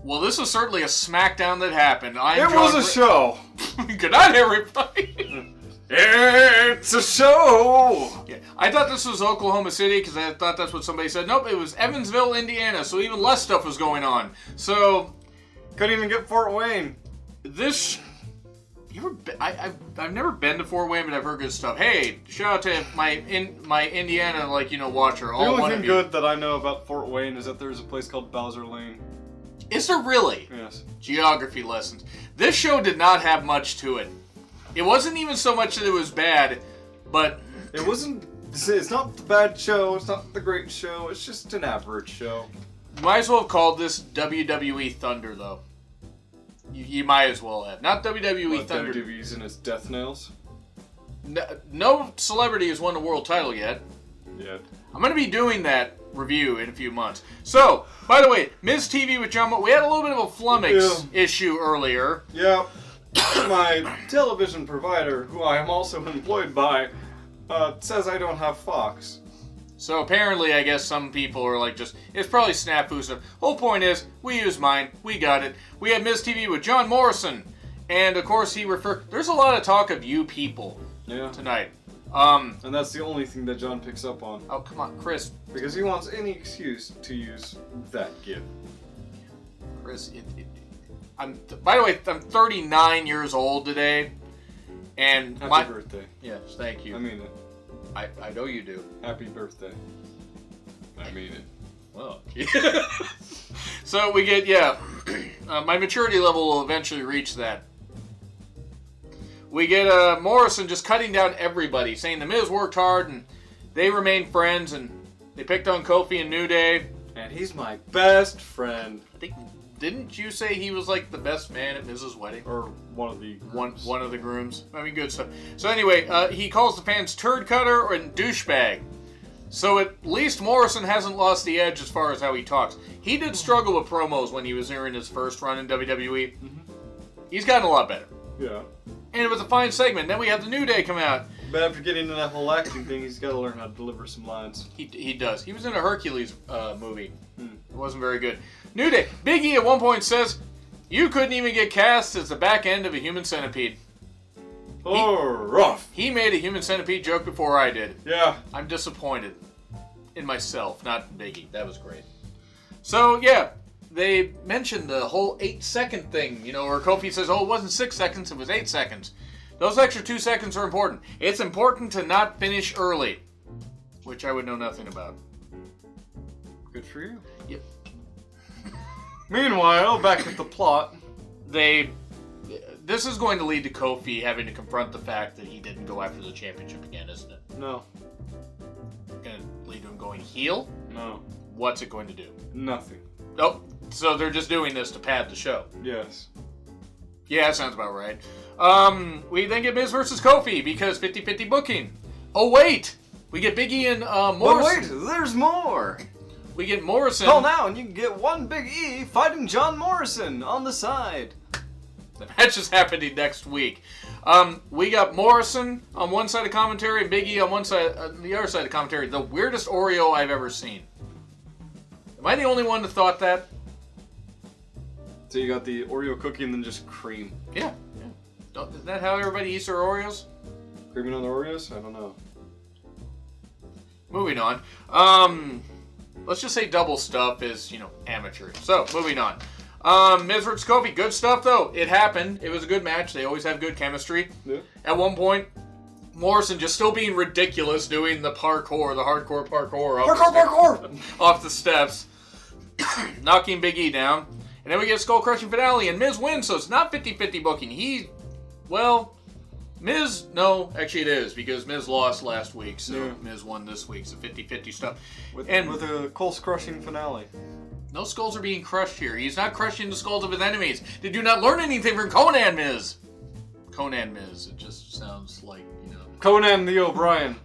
Well, this was certainly a Smackdown that happened. It was a show. Good night, everybody. It's a show. Yeah, I thought this was Oklahoma City because I thought that's what somebody said. Nope, it was Evansville, Indiana. So even less stuff was going on. So couldn't even get Fort Wayne. This. I've never been to Fort Wayne, but I've heard good stuff. Hey, shout out to my Indiana, watcher. The only thing good that I know about Fort Wayne is that there's a place called Bowser Lane. Is there really? Yes. Geography lessons. This show did not have much to it. It wasn't even so much that it was bad, but... It wasn't... It's not the bad show, it's not the great show, it's just an average show. Might as well have called this WWE Thunder, though. You might as well have. Not WWE Thunder. WWE's in its death nails? No celebrity has won the world title yet. Yet. I'm going to be doing that review in a few months. So, by the way, Ms. TV with John... We had a little bit of a flummox issue earlier. Yeah. My television provider, who I am also employed by, says I don't have Fox. So apparently, I guess some people are like it's probably snafu stuff. Whole point is, we use mine. We got it. We had Ms. TV with John Morrison. And of course there's a lot of talk of you people tonight. And that's the only thing that John picks up on. Oh, come on, Chris. Because he wants any excuse to use that gift. Chris, by the way, I'm 39 years old today. And Happy birthday. Yes, thank you. I mean it. I know you do. Happy birthday. I mean it. Well, so we get, my maturity level will eventually reach that. We get Morrison just cutting down everybody, saying The Miz worked hard and they remain friends and they picked on Kofi and New Day. And he's my best friend. I think, didn't you say he was like the best man at Miz's wedding? Or one of the grooms. One of the grooms. I mean, good stuff. So anyway, he calls the fans turd cutter and douchebag. So at least Morrison hasn't lost the edge as far as how he talks. He did struggle with promos when he was here in his first run in WWE. Mm-hmm. He's gotten a lot better. Yeah. And it was a fine segment. Then we have the New Day come out. But after getting that whole acting thing, he's got to learn how to deliver some lines. He does. He was in a Hercules movie. It wasn't very good. New Day. Big E at one point says, you couldn't even get cast as the back end of a human centipede. Rough. He made a human centipede joke before I did. Yeah. I'm disappointed in myself, not Big E. That was great. So, yeah, they mentioned the whole 8-second thing, where Kofi says, it wasn't 6 seconds, it was 8 seconds. Those extra 2 seconds are important. It's important to not finish early, which I would know nothing about. Good for you. Yep. Meanwhile, back at the plot, this is going to lead to Kofi having to confront the fact that he didn't go after the championship again, isn't it? No. Going to lead to him going heel? No. What's it going to do? Nothing. Oh, so they're just doing this to pad the show. Yes. Yeah, that sounds about right. We then get Miz versus Kofi because 50-50 booking. Oh, wait! We get Big E and Morrison. But wait, there's more! We get Morrison. Call now and you can get one Big E fighting John Morrison on the side. The match is happening next week. We got Morrison on one side of commentary and Big E on the other side of commentary. The weirdest Oreo I've ever seen. Am I the only one that thought that? So you got the Oreo cookie and then just cream. Yeah. Isn't that how everybody eats their Oreos? Creaming on the Oreos? I don't know. Moving on. Let's just say double stuff is, amateur. So, moving on. Miz versus Kofi, good stuff though. It happened. It was a good match. They always have good chemistry. Yeah. At one point, Morrison just still being ridiculous doing the hardcore parkour off the steps, knocking Big E down. And then we get a skull-crushing finale, and Miz wins, so it's not 50-50 booking. Actually it is, because Miz lost last week, so Miz won this week, so 50-50 stuff. With a skull-crushing finale. No skulls are being crushed here. He's not crushing the skulls of his enemies. Did you not learn anything from Conan Miz? Conan Miz, it just sounds like, Conan the O'Brien.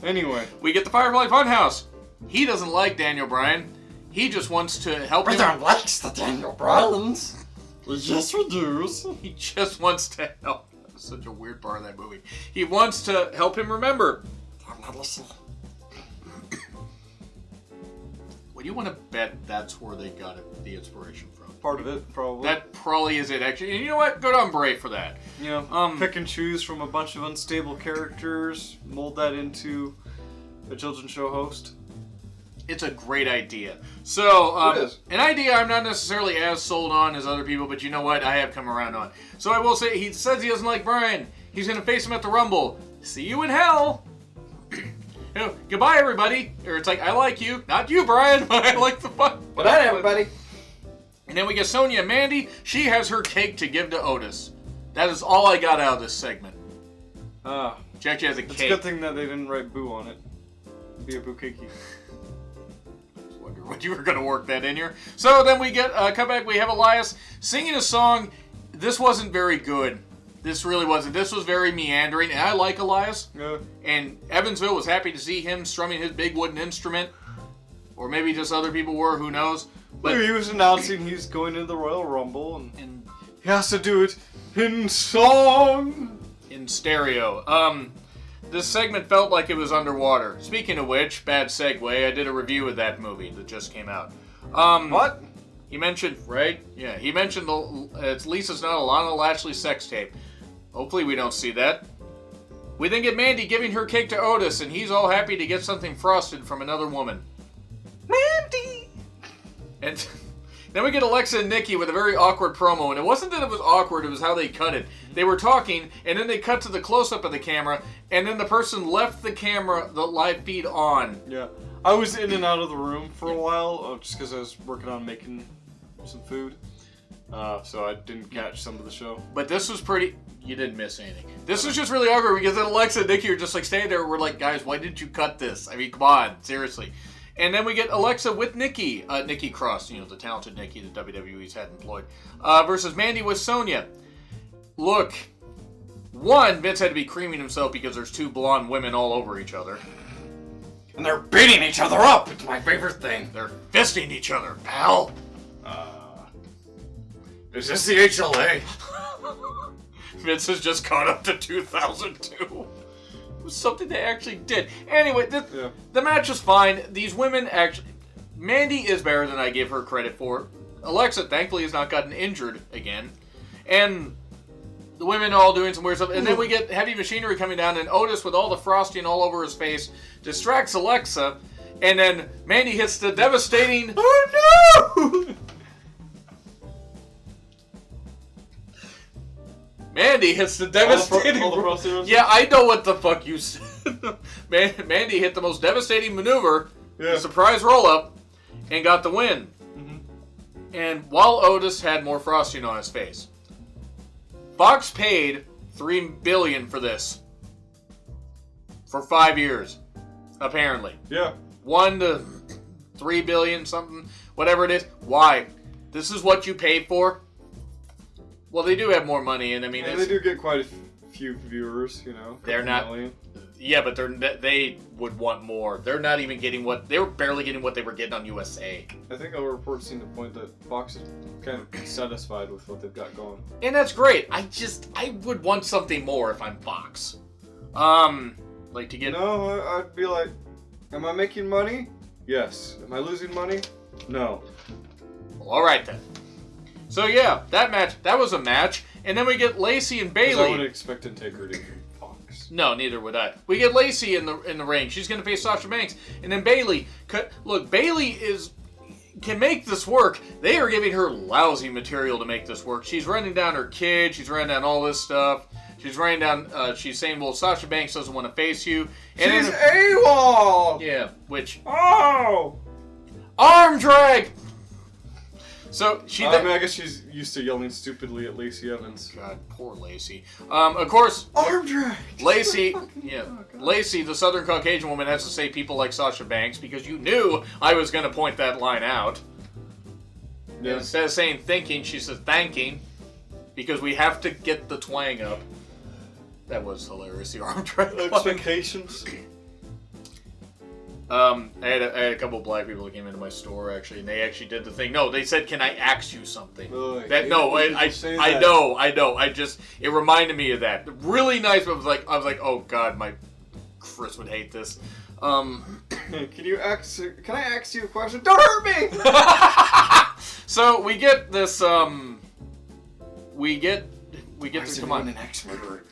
Anyway. We get the Firefly Funhouse. He doesn't like Daniel Bryan. He just wants to help him. We don't like the Daniel Bryans. Yes, we do. He just wants to help. That was such a weird part of that movie. He wants to help him remember. I'm not listening. What do you want to bet that's where they got the inspiration from? part of it, probably. That probably is it, actually. And you know what? Good on Bray for that. Pick and choose from a bunch of unstable characters, mold that into a children's show host. It's a great idea. So, It is. an idea I'm not necessarily as sold on as other people, but you know what? I have come around on. So I will say, he says he doesn't like Bryan. He's going to face him at the Rumble. See you in hell. Goodbye, everybody. Or it's like, I like you. Not you, Bryan. I like the fuck. Good night, everybody. And then we get Sonya and Mandy. She has her cake to give to Otis. That is all I got out of this segment. She actually has a cake. It's a good thing that they didn't write boo on it. It'd be a boo cakey. Wonder what you were going to work that in here. So then we get come back. We have Elias singing a song. This wasn't very good. This really wasn't. This was very meandering. And I like Elias. Yeah. And Evansville was happy to see him strumming his big wooden instrument. Or maybe just other people were. Who knows? But he was announcing he's going into the Royal Rumble, and he has to do it in song. In stereo. This segment felt like it was underwater. Speaking of which, bad segue, I did a review of that movie that just came out. What? He mentioned, right? Yeah, he mentioned it's Lisa's Not a Lana Lashley sex tape. Hopefully we don't see that. We then get Mandy giving her cake to Otis, and he's all happy to get something frosted from another woman. Mandy! And then we get Alexa and Nikki with a very awkward promo, and it wasn't that it was awkward, it was how they cut it. They were talking, and then they cut to the close-up of the camera, and then the person left the camera, the live feed on. Yeah. I was in and out of the room for a while, just because I was working on making some food. So I didn't catch some of the show. But this was pretty... You didn't miss anything. This was just really awkward, because then Alexa and Nikki are just like standing there, we're like, guys, why didn't you cut this? I mean, come on, seriously. And then we get Alexa with Nikki, Nikki Cross, the talented Nikki that WWE's had employed, versus Mandy with Sonya. Look, one, Vince had to be creaming himself because there's two blonde women all over each other. And they're beating each other up! It's my favorite thing. They're fisting each other, pal. Is this the HLA? Vince has just caught up to 2002. It was something they actually did. Anyway, the match was fine. These women actually... Mandy is better than I give her credit for. Alexa, thankfully, has not gotten injured again. And the women are all doing some weird stuff. And then we get Heavy Machinery coming down, and Otis, with all the frosting all over his face, distracts Alexa. And then Mandy hits the devastating... Oh, no! Mandy hits the devastating... Yeah, I know what the fuck you said. Mandy hit the most devastating maneuver, the surprise roll-up, and got the win. Mm-hmm. And while Otis had more frosting on his face. Fox paid $3 billion for this. For 5 years. Apparently. Yeah. 1 to 3 billion, something, whatever it is. Why? This is what you paid for? Well, they do have more money, and I mean, they do get quite a few viewers, They're not. Million. Yeah, but they would want more. They're not even getting they were barely getting what they were getting on USA. I think all reports seem to point that Fox is kind of satisfied with what they've got going. And that's great. I would want something more if I'm Fox. Like to get. No, I'd be like, am I making money? Yes. Am I losing money? No. Well, all right then. So yeah, that was a match, and then we get Lacey and Bayley. I wouldn't expect Integrity from Fox. No, neither would I. We get Lacey in the ring. She's going to face Sasha Banks, and then Bayley. Look, Bayley can make this work. They are giving her lousy material to make this work. She's running down her kid. She's running down all this stuff. She's running down. She's saying, "Well, Sasha Banks doesn't want to face you." And she's AWOL. Yeah, which arm drag. So I guess she's used to yelling stupidly at Lacey Evans. God, poor Lacey. Of course, arm drag. Lacey, Lacey, the Southern Caucasian woman, has to say people like Sasha Banks because you knew I was going to point that line out. Yeah. Instead of saying thinking, she says thanking because we have to get the twang up. That was hilarious. The arm drag. Expectations. I had a couple of black people that came into my store actually, and they actually did the thing. No, they said, "Can I ask you something?" I know. It reminded me of that. Really nice, but I was like, oh god, my Chris would hate this. Can I ask you a question? Don't hurt me. So we get this. We get to come on. An ex-murderer?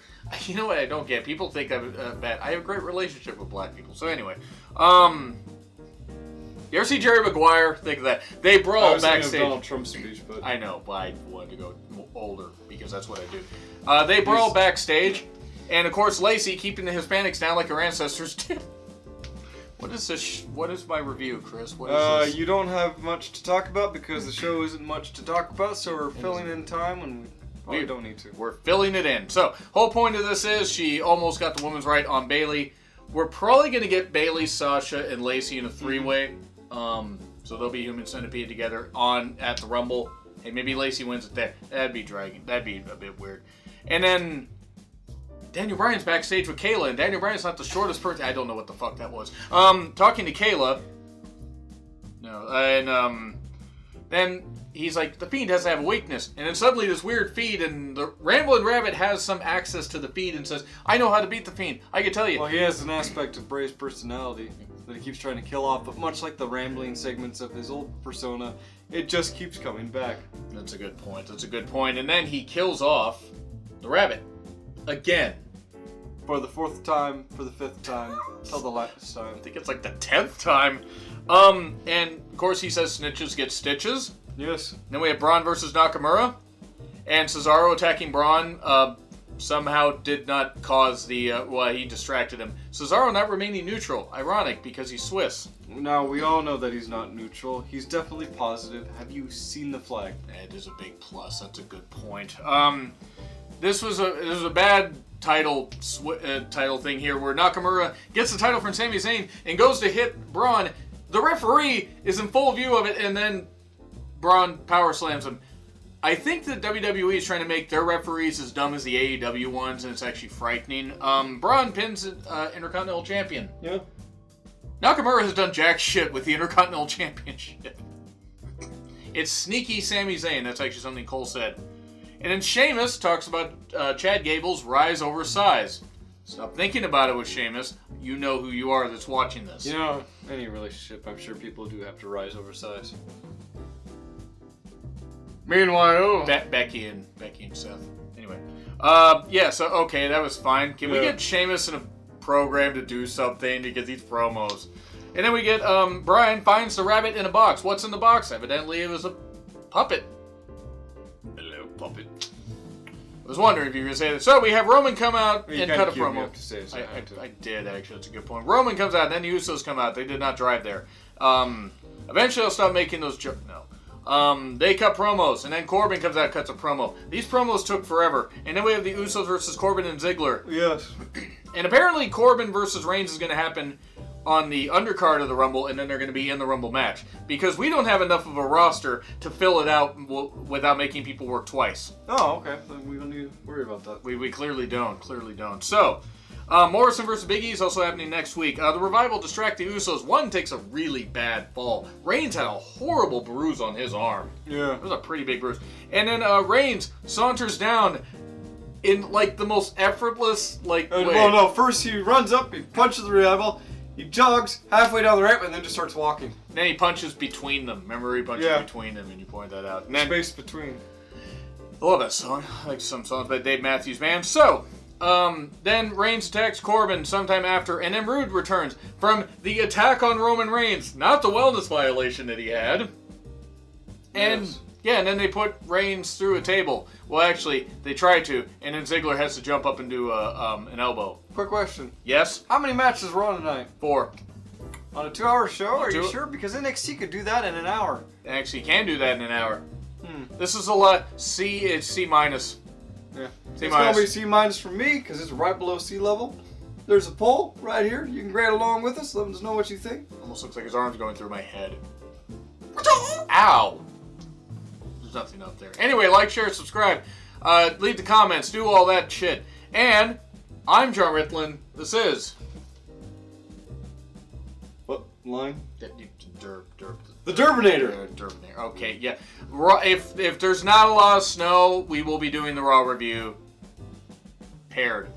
You know what I don't get? People think I'm bad. I have a great relationship with black people. So anyway, you ever see Jerry Maguire? Think of that. They brawl I was thinking of backstage. Donald Trump's speech, but I know, but I wanted to go older because that's what I do. They brawl backstage, and of course Lacey keeping the Hispanics down like her ancestors did. What is this? What is my review, Chris? What is this? You don't have much to talk about because the show isn't much to talk about, so we're filling in time when we probably don't need to. We're filling it in. So, whole point of this is she almost got the women's right on Bayley. We're probably going to get Bayley, Sasha, and Lacey in a three-way. So they'll be Human Centipede together at the Rumble. Hey, maybe Lacey wins it there. That'd be dragging. That'd be a bit weird. And then Daniel Bryan's backstage with Kayla, and Daniel Bryan's not the shortest person. I don't know what the fuck that was. Talking to Kayla. No, and then he's like, the Fiend has to have a weakness. And then suddenly this weird feed, and the Ramblin' Rabbit has some access to the feed and says, I know how to beat the Fiend. I can tell you. Well, he has an aspect of Bray's personality that he keeps trying to kill off, but much like the rambling segments of his old persona, it just keeps coming back. That's a good point. That's a good point. And then he kills off the rabbit. Again. For the 4th time, for the 5th time, till the last time. I think it's like the 10th time. And of course he says snitches get stitches. Yes. Then we have Braun versus Nakamura. And Cesaro attacking Braun somehow did not cause the, he distracted him. Cesaro not remaining neutral. Ironic, because he's Swiss. Now, we all know that he's not neutral. He's definitely positive. Have you seen the flag? It is a big plus. That's a good point. This was a bad title thing here where Nakamura gets the title from Sami Zayn and goes to hit Braun. The referee is in full view of it, and then Braun power slams him. I think that WWE is trying to make their referees as dumb as the AEW ones, and it's actually frightening. Braun pins Intercontinental Champion. Yeah. Nakamura has done jack shit with the Intercontinental Championship. It's sneaky Sami Zayn. That's actually something Cole said. And then Sheamus talks about Chad Gable's rise over size. Stop thinking about it with Sheamus. You know who you are that's watching this. You know, any relationship, I'm sure people do have to rise over size. Meanwhile, Becky and Seth. Anyway, so okay, that was fine. Can we get Sheamus in a program to do something to get these promos? And then we get Bryan finds the rabbit in a box. What's in the box? Evidently, it was a puppet. Hello, puppet. I was wondering if you were going to say that. So we have Roman come out and cut a promo. I did actually. That's a good point. Roman comes out, and then the Usos come out. They did not drive there. Eventually, I'll stop making those jokes. No. They cut promos, and then Corbin comes out and cuts a promo. These promos took forever. And then we have the Usos versus Corbin and Ziggler. Yes. And apparently Corbin versus Reigns is going to happen on the undercard of the Rumble, and then they're going to be in the Rumble match. Because we don't have enough of a roster to fill it out without making people work twice. Oh, okay. Then we don't need to worry about that. We clearly don't. So, Morrison versus Big E is also happening next week. The Revival distract the Usos. One takes a really bad fall. Reigns had a horrible bruise on his arm. Yeah. It was a pretty big bruise. And then Reigns saunters down in, like, the most effortless, way. Well, no. First he runs up, he punches the Revival, he jogs halfway down the ramp, and then just starts walking. Then he punches between them. Remember, he punches between them, and you point that out. And then, space between. I love that song. I like some songs by Dave Matthews Band. So, then Reigns attacks Corbin sometime after, and then Rude returns from the attack on Roman Reigns, not the wellness violation that he had. And and then they put Reigns through a table. Well, actually, they try to, and then Ziggler has to jump up and do an elbow. Quick question. Yes? How many matches were on tonight? 4. On a 2-hour show? Are you sure? Because NXT could do that in an hour. NXT can do that in an hour. This is a lot. It's C minus. Yeah. C it's minus. going to be C minus for me because it's right below sea level. There's a poll right here. You can grade along with us. Let us know what you think. Almost looks like his arm's going through my head. Ow! There's nothing up there. Anyway, like, share, subscribe. Leave the comments. Do all that shit. And I'm John Ritlin. This is... What line? Derp. The Derbinator. Derbinator. Okay, yeah. If there's not a lot of snow, we will be doing the Raw review paired.